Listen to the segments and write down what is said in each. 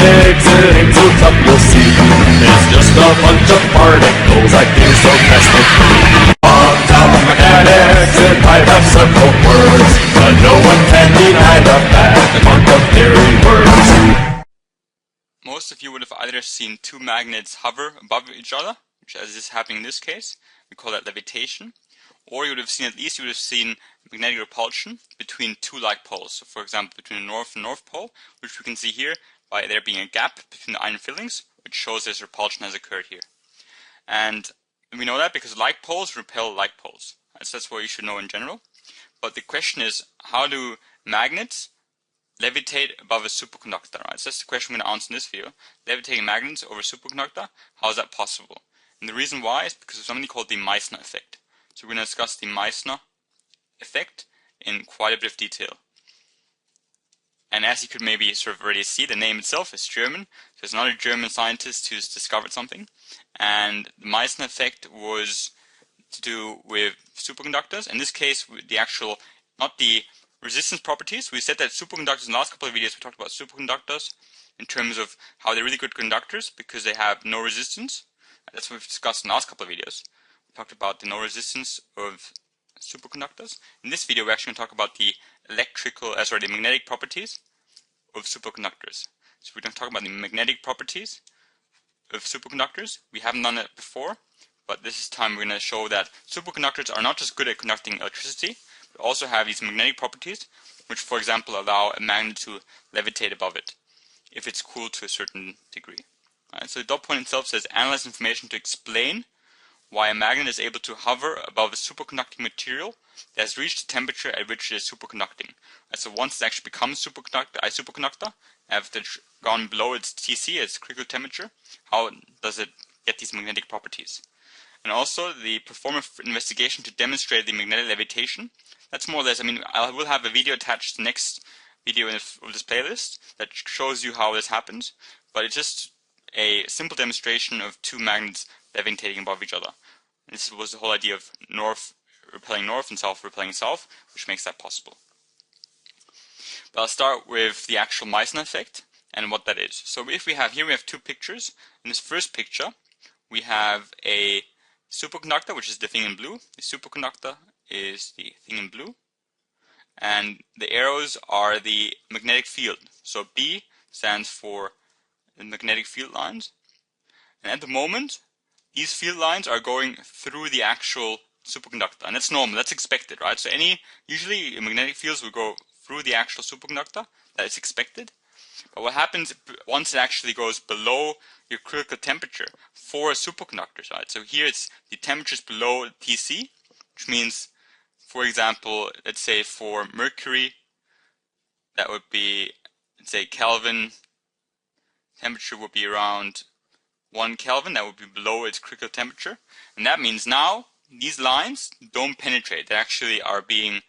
exiting to top, you'll see it's just a bunch of particles acting stochastically. Quantum mechanics, it might have several words, but no one can deny the fact that quantum theory works. Most of you would have either seen two magnets hover above each other, which as is happening in this case, we call that levitation, or you would have seen, at least you would have seen magnetic repulsion between two like poles. So for example, between the north and north pole, which we can see here by there being a gap between the iron fillings, which shows this repulsion has occurred here. And we know that because like poles repel like poles. So that's what you should know in general. But the question is, how do magnets levitate above a superconductor? Right? So that's the question we're going to answer in this video. Levitating magnets over a superconductor, how is that possible? And the reason why is because of something called the Meissner effect. So we're going to discuss the Meissner effect in quite a bit of detail. And as you could maybe sort of already see, the name itself is German. So there's another German scientist who's discovered something. And the Meissner effect was to do with superconductors. In this case, the actual, not the resistance properties. We said that superconductors, in the last couple of videos, we talked about superconductors in terms of how they're really good conductors because they have no resistance. That's what we've discussed in the last couple of videos. We talked about the no resistance of superconductors. In this video, we're actually going to talk about the the magnetic properties of superconductors. So we're going to talk about the magnetic properties of superconductors. We haven't done it before, but this time we're going to show that superconductors are not just good at conducting electricity, but also have these magnetic properties, which, for example, allow a magnet to levitate above it if it's cooled to a certain degree. Right, so the dot point itself says analyze information to explain why a magnet is able to hover above a superconducting material that has reached the temperature at which it is superconducting. Right, so once it actually becomes a superconductor, after it's gone below its TC, its critical temperature, how does it get these magnetic properties? And also the perform an investigation to demonstrate the magnetic levitation. That's more or less, I will have a video attached to the next video of this playlist that shows you how this happens, but it's just a simple demonstration of two magnets levitating above each other. And this was the whole idea of north repelling north and south repelling south, which makes that possible. But I'll start with the actual Meissner effect and what that is. So if we have two pictures. In this first picture, we have a superconductor, which is the thing in blue. The superconductor is the thing in blue. And the arrows are the magnetic field. So B stands for the magnetic field lines. And at the moment, these field lines are going through the actual superconductor. And that's normal, that's expected, right? So usually magnetic fields will go through the actual superconductor. That is expected. But what happens once it actually goes below your critical temperature for a superconductor, right? So here the temperature is below TC, which means, for example, let's say for mercury, that would be, let's say Kelvin, temperature would be around 1 Kelvin, that would be below its critical temperature. And that means now these lines don't penetrate. They actually are being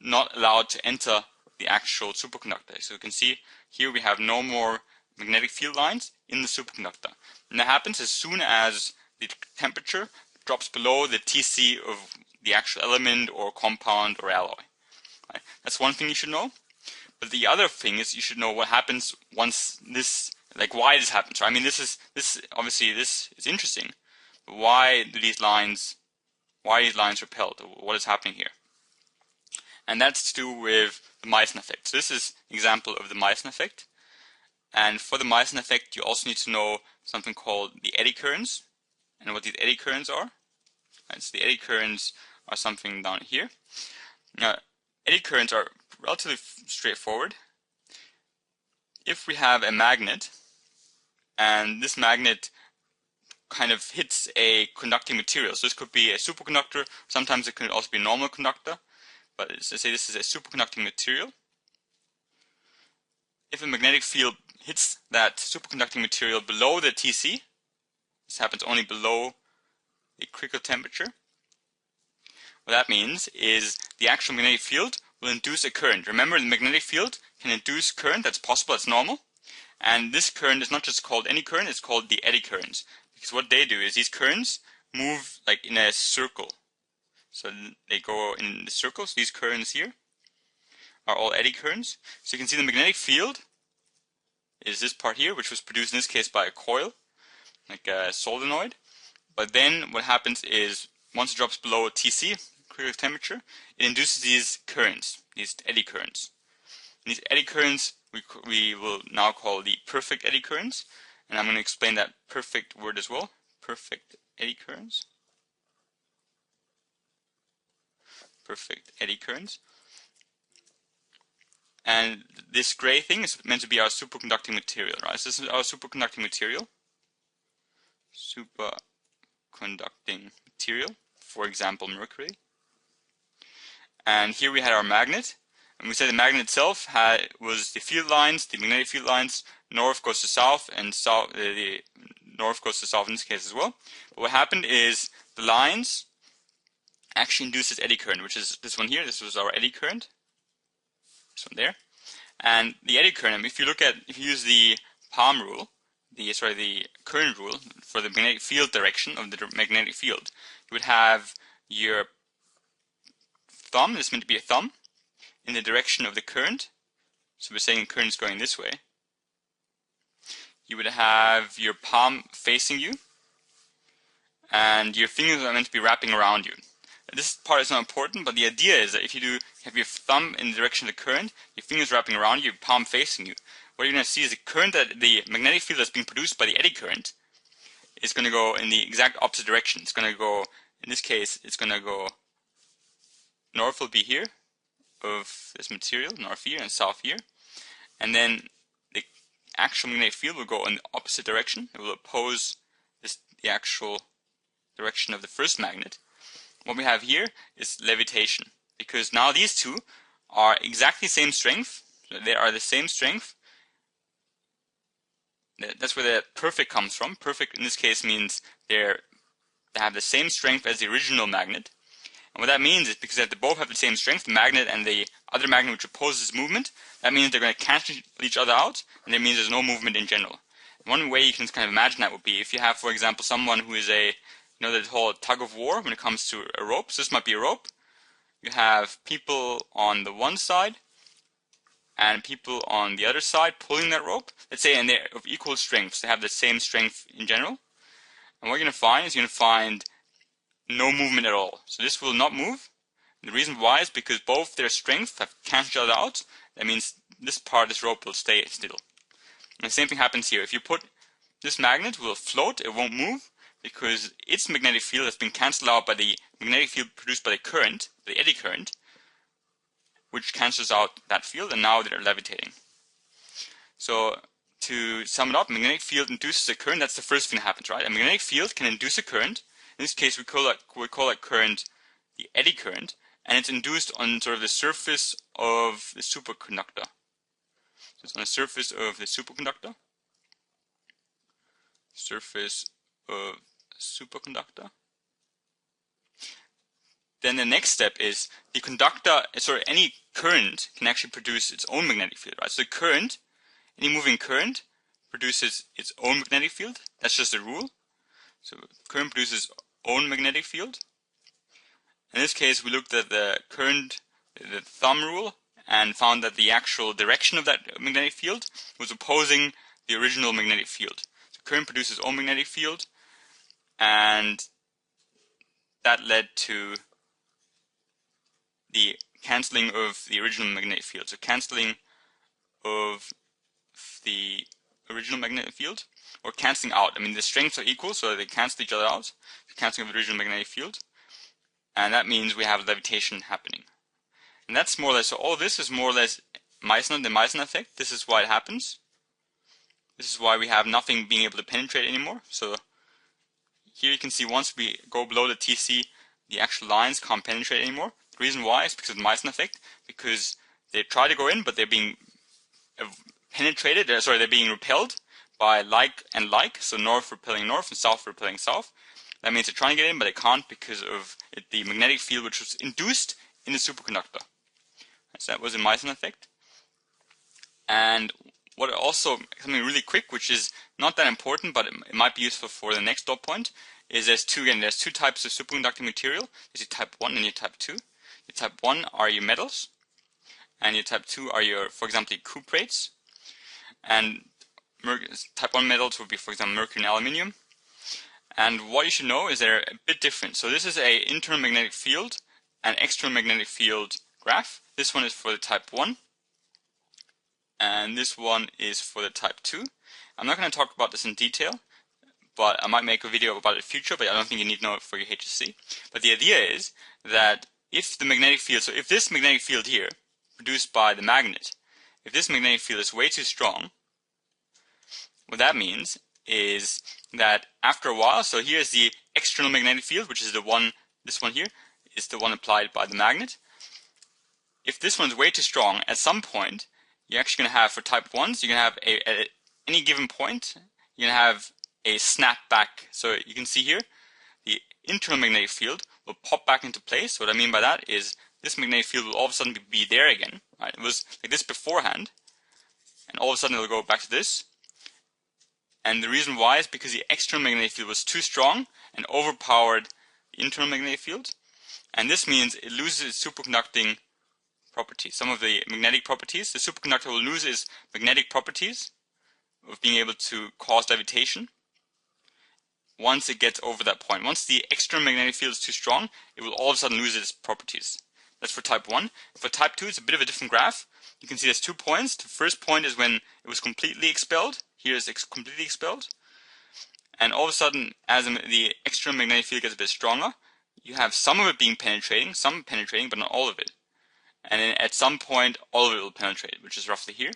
not allowed to enter the actual superconductor. So you can see here we have no more magnetic field lines in the superconductor. And that happens as soon as the temperature drops below the TC of the actual element or compound or alloy. Right? That's one thing you should know. But the other thing is you should know what happens once this, like why this happens. Right? Obviously this is interesting. But why are these lines repelled? What is happening here? And that's to do with the Meissner effect. So this is an example of the Meissner effect. And for the Meissner effect, you also need to know something called the eddy currents, and what these eddy currents are. Right, so the eddy currents are something down here. Now, eddy currents are relatively straightforward. If we have a magnet, and this magnet kind of hits a conducting material, so this could be a superconductor, sometimes it could also be a normal conductor, but let's say this is a superconducting material. If a magnetic field hits that superconducting material below the TC, this happens only below the critical temperature, what that means is the actual magnetic field will induce a current. Remember, the magnetic field can induce current, that's possible, that's normal. And this current is not just called any current, it's called the eddy currents. Because what they do is these currents move like in a circle. So they go in the circles. These currents here are all eddy currents. So you can see the magnetic field is this part here, which was produced in this case by a coil, like a solenoid. But then what happens is, once it drops below Tc, critical temperature, it induces these currents, these eddy currents. And these eddy currents we will now call the perfect eddy currents, and I'm going to explain that perfect word as well. Perfect eddy currents. Perfect eddy currents. And this gray thing is meant to be our superconducting material, right? So this is our superconducting material. Superconducting material, for example, mercury. And here we had our magnet. And we said the magnet itself was the field lines, the magnetic field lines. North goes to south, and the north goes to south in this case as well. But what happened is the lines actually induced this eddy current, which is this one here. This was our eddy current. This one there. And the eddy current, if you use the palm rule, the current rule for the magnetic field direction of the magnetic field, you would have your thumb, this is meant to be a thumb, in the direction of the current. So we're saying the current is going this way. You would have your palm facing you, and your fingers are meant to be wrapping around you. This part is not important, but the idea is that if you have your thumb in the direction of the current, your fingers wrapping around you, your palm facing you, what you're going to see is the current, that the magnetic field that's being produced by the eddy current is going to go in the exact opposite direction. It's going to go, in this case, it's going to go, north will be here of this material, north here and south here, and then the actual magnetic field will go in the opposite direction. It will oppose the actual direction of the first magnet. What we have here is levitation, because now these two are exactly the same strength. They are the same strength. That's where the perfect comes from. Perfect in this case means they have the same strength as the original magnet. And what that means is, because they both have the same strength, the magnet and the other magnet which opposes movement, that means they're going to cancel each other out, and that means there's no movement in general. And one way you can kind of imagine that would be if you have, for example, someone who is the whole tug of war when it comes to a rope. So this might be a rope. You have people on the one side and people on the other side pulling that rope. Let's say, and they're of equal strengths. They have the same strength in general. And what you're going to find is you're going to find no movement at all. So this will not move. And the reason why is because both their strengths have canceled each other out. That means this part of this rope will stay still. And the same thing happens here. If you put this magnet, will float, it won't move, because its magnetic field has been cancelled out by the magnetic field produced by the current, the eddy current, which cancels out that field, and now they're levitating. So to sum it up, magnetic field induces a current. That's the first thing that happens, right? A magnetic field can induce a current. In this case, we call that current the eddy current, and it's induced on sort of the surface of the superconductor. So it's on the surface of the superconductor. Surface of superconductor. Then the next step is the conductor, any current can actually produce its own magnetic field, right? So the current, any moving current produces its own magnetic field. That's just a rule. So current produces own magnetic field. In this case, we looked at the current, the thumb rule, and found that the actual direction of that magnetic field was opposing the original magnetic field. So current produces own magnetic field, and that led to the cancelling of the original magnetic field. So cancelling of the original magnetic field, or cancelling out. I mean, the strengths are equal, so they cancel each other out. Cancelling of the original magnetic field. And that means we have levitation happening. And that's more or less, so all this is more or less Meissner, the Myosin effect. This is why it happens. This is why we have nothing being able to penetrate anymore. So here you can see once we go below the Tc, the actual lines can't penetrate anymore. The reason why is because of the Meissner effect, because they try to go in, but they're being penetrated, they're being repelled by like and like, so north repelling north and south repelling south. That means they're trying to get in, but they can't because of the magnetic field which was induced in the superconductor. So that was the Myosin effect. And what also, something really quick, which is not that important, but it might be useful for the next dot point, is there's two types of superconducting material. There's your type 1 and your type 2. Your type 1 are your metals, and your type 2 are your, for example, your cuprates. And type 1 metals would be, for example, mercury and aluminium. And what you should know is they're a bit different. So this is an internal magnetic field and external magnetic field graph. This one is for the type 1, and this one is for the type 2. I'm not going to talk about this in detail, but I might make a video about it in the future, but I don't think you need to know it for your HSC. But the idea is that if the magnetic field, so if this magnetic field here, produced by the magnet, if this magnetic field is way too strong, what that means is that after a while, so here's the external magnetic field, which is the one, this one here, is the one applied by the magnet. If this one's way too strong, at some point, you're actually going to have, for type 1s, you're going to have at any given point, you're going to have a snap back. So you can see here, the internal magnetic field will pop back into place. What I mean by that is this magnetic field will all of a sudden be there again. Right? It was like this beforehand, and all of a sudden it'll go back to this. And the reason why is because the external magnetic field was too strong and overpowered the internal magnetic field. And this means it loses its superconducting properties. Some of the magnetic properties, the superconductor will lose its magnetic properties of being able to cause levitation once it gets over that point. Once the external magnetic field is too strong, it will all of a sudden lose its properties. That's for type 1. For type 2, it's a bit of a different graph. You can see there's 2 points. The first point is when it was completely expelled. Here it's completely expelled. And all of a sudden, as the external magnetic field gets a bit stronger, you have some of it being penetrating, some penetrating, but not all of it. And then at some point, all of it will penetrate, which is roughly here.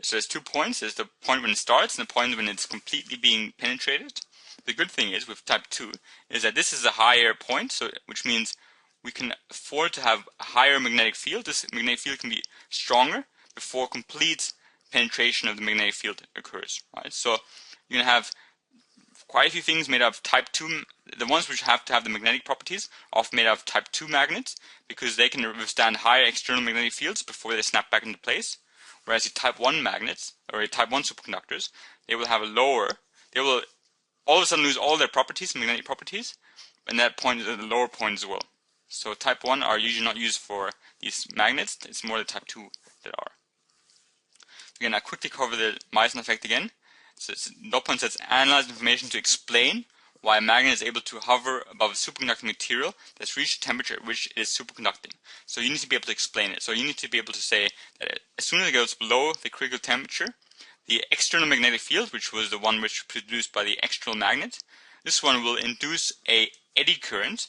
So there's 2 points. There's the point when it starts and the point when it's completely being penetrated. The good thing is with type 2 is that this is a higher point, so which means we can afford to have a higher magnetic field. This magnetic field can be stronger before complete penetration of the magnetic field occurs. Right? So you're going to have quite a few things made of type 2. The ones which have to have the magnetic properties are often made of type 2 magnets because they can withstand higher external magnetic fields before they snap back into place. Whereas the type 1 magnets, or the type 1 superconductors, they will have a lower, they will all of a sudden lose all their properties, magnetic properties, and that point is at the lower point as well. So type 1 are usually not used for these magnets, it's more the type 2 that are. Again, I quickly cover the Myosin effect again. So dot point says analyze information to explain why a magnet is able to hover above a superconducting material that's reached a temperature at which it is superconducting. So you need to be able to explain it. So you need to be able to say that as soon as it goes below the critical temperature, the external magnetic field, which was the one which was produced by the external magnet, this one will induce a eddy current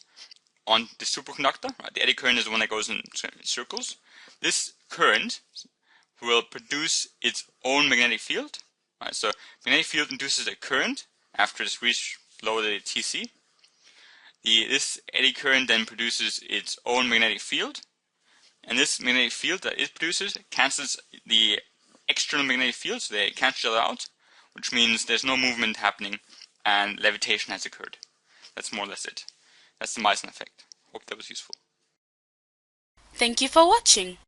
on the superconductor. Right? The eddy current is the one that goes in circles. This current will produce its own magnetic field. Right? So magnetic field induces a current after it's reached below the TC. This eddy current then produces its own magnetic field, and this magnetic field that it produces cancels the external magnetic field, so they cancel it out, which means there's no movement happening and levitation has occurred. That's more or less it. That's the Meissner effect. Hope that was useful. Thank you for watching.